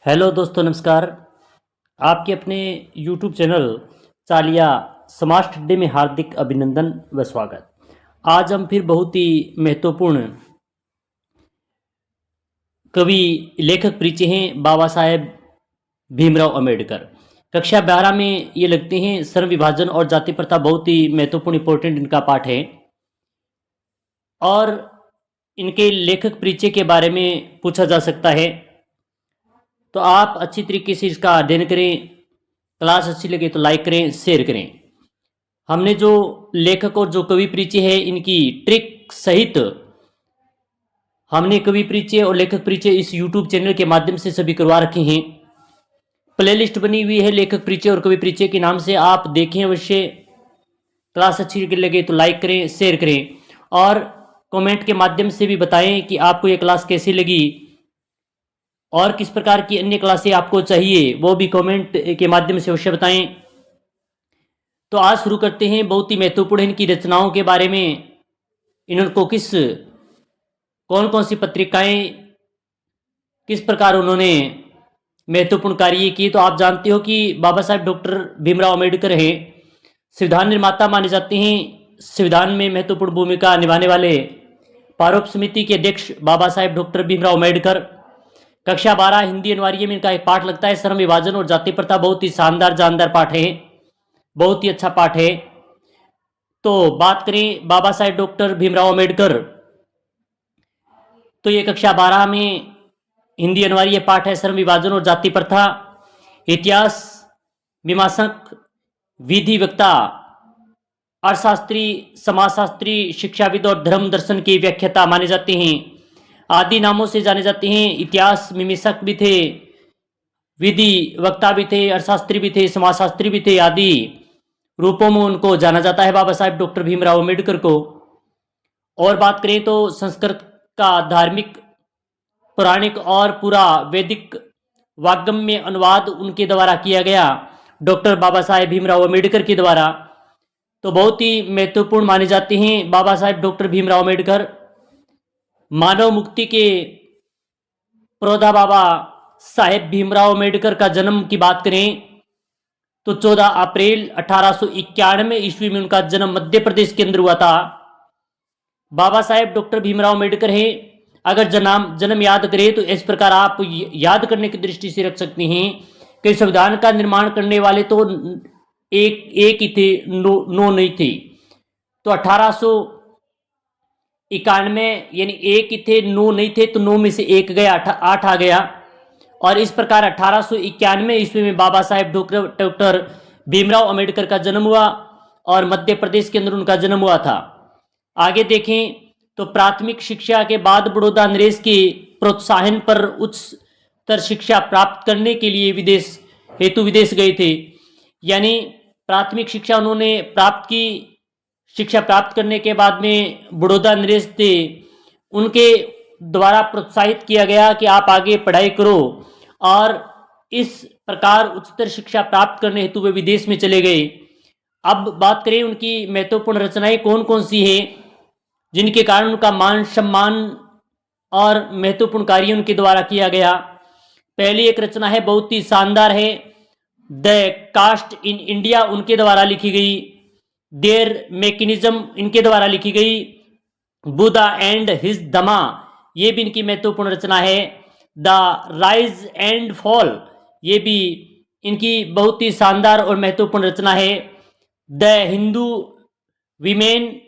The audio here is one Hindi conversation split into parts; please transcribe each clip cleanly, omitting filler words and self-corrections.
हेलो दोस्तों, नमस्कार। आपके अपने यूट्यूब चैनल चालिया समाज ठड्डे में हार्दिक अभिनंदन व स्वागत। आज हम फिर बहुत ही महत्वपूर्ण कवि लेखक परिचय हैं बाबा साहेब भीमराव अंबेडकर। कक्षा 12 में ये लगते हैं श्रम विभाजन और जाति प्रथा बहुत ही महत्वपूर्ण इंपॉर्टेंट इनका पाठ है। और इनके लेखक परिचय के बारे में पूछा जा सकता है, तो आप अच्छी तरीके से इसका अध्ययन करें। क्लास अच्छी लगे तो लाइक करें, शेयर करें। हमने जो लेखक और जो कवि परिचय है इनकी ट्रिक सहित हमने कवि परिचय और लेखक परिचय इस यूट्यूब चैनल के माध्यम से सभी करवा रखे हैं। प्लेलिस्ट बनी हुई है लेखक परिचय और कवि परिचय के नाम से, आप देखें अवश्य। क्लास अच्छी लगे तो लाइक करें, शेयर करें और कमेंट के माध्यम से भी बताएं कि आपको ये क्लास कैसी लगी और किस प्रकार की अन्य क्लासें आपको चाहिए, वो भी कमेंट के माध्यम से अवश्य बताएं। तो आज शुरू करते हैं। बहुत ही महत्वपूर्ण इनकी रचनाओं के बारे में। इनको कौन कौन सी पत्रिकाएं, किस प्रकार उन्होंने महत्वपूर्ण कार्य किए। तो आप जानते हो कि बाबा साहेब डॉक्टर भीमराव अंबेडकर हैं, संविधान निर्माता माने जाते हैं। संविधान में महत्वपूर्ण भूमिका निभाने वाले प्रारूप समिति के अध्यक्ष बाबा साहेब डॉक्टर भीमराव अंबेडकर। कक्षा 12 हिंदी अनिवार्य में इनका एक पाठ लगता है, श्रम विभाजन और जाति प्रथा। बहुत ही शानदार जानदार पाठ है, बहुत ही अच्छा पाठ है। तो बात करें बाबा साहेब डॉक्टर भीमराव अंबेडकर, तो ये कक्षा 12 में हिंदी अनिवार्य पाठ है, श्रम विभाजन और जाति प्रथा। इतिहास मीमांसक, विधि वक्ता, अर्थशास्त्री, समाजशास्त्री, शिक्षाविद और धर्म दर्शन के व्याख्याता माने जाते हैं। आदि नामों से जाने जाते हैं। इतिहास मीमांसक भी थे, विधि वक्ता भी थे, अर्थशास्त्री भी थे, समाजशास्त्री भी थे। आदि रूपों में उनको जाना जाता है बाबा साहेब डॉक्टर भीमराव अंबेडकर को। और बात करें तो संस्कृत का धार्मिक, पौराणिक और पूरा वैदिक वाग्गम्य अनुवाद उनके द्वारा किया गया, डॉक्टर बाबा साहेब भीमराव अंबेडकर के द्वारा। तो बहुत ही महत्वपूर्ण माने जाते हैं बाबा साहेब डॉक्टर भीमराव अंबेडकर। मानव मुक्ति के प्रोधा बाबा साहेब भीमराव अंबेडकर का जन्म की बात करें तो 14 अप्रैल 1891 ईस्वी में उनका जन्म मध्य प्रदेश के अंदर हुआ था। बाबा साहेब डॉक्टर भीमराव अंबेडकर है। अगर जन्म याद करें तो इस प्रकार आप याद करने की दृष्टि से रख सकते हैं कि संविधान का निर्माण करने वाले तो एक ही थे, नौ नहीं थे। तो 1891 यानी एक ही थे, नौ नहीं थे, तो 9 में से एक गया, 8 आ गया। और इस प्रकार 1891 ईस्वी में बाबा साहेब डॉक्टर भीमराव अंबेडकर का जन्म हुआ और मध्य प्रदेश के अंदर उनका जन्म हुआ था। आगे देखें तो प्राथमिक शिक्षा के बाद बड़ौदा नरेश के प्रोत्साहन पर उच्चतर शिक्षा प्राप्त करने के लिए विदेश गए थे। यानी प्राथमिक शिक्षा उन्होंने प्राप्त की। शिक्षा प्राप्त करने के बाद में बड़ौदा नरेश थे, उनके द्वारा प्रोत्साहित किया गया कि आप आगे पढ़ाई करो, और इस प्रकार उच्चतर शिक्षा प्राप्त करने हेतु वे विदेश में चले गए। अब बात करें उनकी महत्वपूर्ण रचनाएं कौन कौन सी है जिनके कारण उनका मान सम्मान और महत्वपूर्ण कार्य उनके द्वारा किया गया। पहली एक रचना है, बहुत ही शानदार है, द कास्ट इन इंडिया, उनके द्वारा लिखी गई। देयर मैकेनिज्म इनके द्वारा लिखी गई। बुद्धा एंड हिज धमा, ये भी इनकी महत्वपूर्ण रचना है। द राइज एंड फॉल, ये भी इनकी बहुत ही शानदार और महत्वपूर्ण रचना है। The Hindu women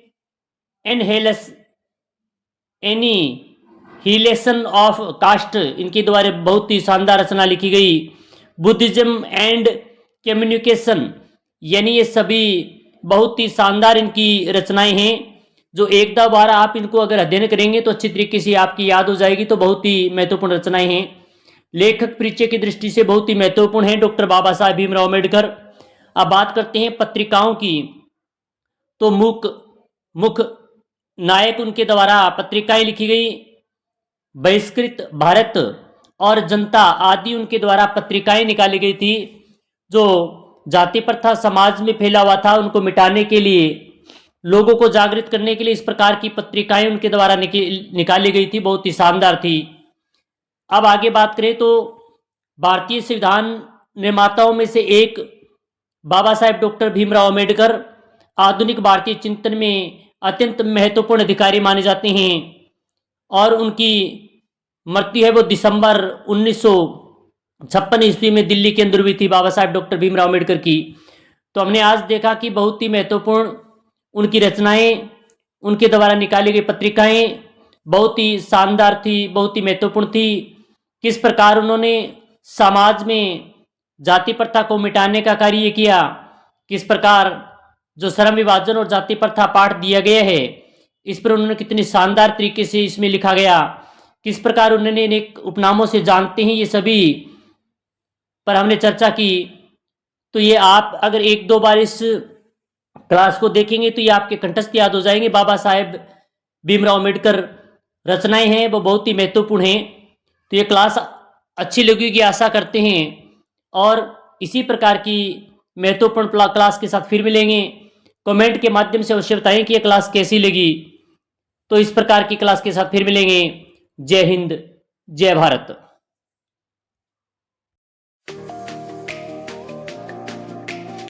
annihilation of caste, इनके द्वारा बहुत ही शानदार रचना लिखी गई। बुद्धिज्म एंड कम्युनिकेशन, यानी ये सभी बहुत ही शानदार इनकी रचनाएं हैं, जो एक दो बार आप इनको अगर अध्ययन करेंगे तो अच्छी तरीके से आपकी याद हो जाएगी। तो बहुत ही महत्वपूर्ण रचनाएं हैं। लेखक परिचय की दृष्टि से बहुत ही महत्वपूर्ण है डॉक्टर बाबा साहेब भीमराव अंबेडकर। अब बात करते हैं पत्रिकाओं की, तो मुख्य नायक उनके द्वारा पत्रिकाएं लिखी गई। बहिष्कृत भारत और जनता आदि उनके द्वारा पत्रिकाएं निकाली गई थी। जो जाति प्रथा समाज में फैला हुआ था उनको मिटाने के लिए, लोगों को जागृत करने के लिए इस प्रकार की पत्रिकाएं उनके द्वारा निकाली गई थी, बहुत ही शानदार थी। अब आगे बात करें तो भारतीय संविधान निर्माताओं में से एक बाबा साहेब डॉक्टर भीमराव अम्बेडकर आधुनिक भारतीय चिंतन में अत्यंत महत्वपूर्ण अधिकारी माने जाते हैं और उनकी मृत्यु है वो दिसंबर 1956 ईस्वी में दिल्ली के अंदर हुई थी, बाबा साहेब डॉक्टर भीमराव अम्बेडकर की। तो हमने आज देखा कि बहुत ही महत्वपूर्ण उनकी रचनाएं, उनके द्वारा निकाली गई पत्रिकाएं बहुत ही शानदार थी, बहुत ही महत्वपूर्ण थी। किस प्रकार उन्होंने समाज में जाति प्रथा को मिटाने का कार्य किया, किस प्रकार जो श्रम विभाजन और जाति प्रथा पाठ दिया गया है इस पर उन्होंने कितनी शानदार तरीके से इसमें लिखा गया, किस प्रकार उन्होंने अनेक उपनामों से जानते हैं, ये सभी पर हमने चर्चा की। तो ये आप अगर एक दो बार इस क्लास को देखेंगे तो ये आपके कंठस्थ याद हो जाएंगे। बाबा साहेब भीमराव अम्बेडकर रचनाएं हैं वो बहुत ही महत्वपूर्ण हैं। तो ये क्लास अच्छी लगेगी आशा करते हैं और इसी प्रकार की महत्वपूर्ण क्लास के साथ फिर मिलेंगे। कमेंट के माध्यम से अवश्य बताएं कि ये क्लास कैसी लगी। तो इस प्रकार की क्लास के साथ फिर मिलेंगे। जय हिंद, जय भारत।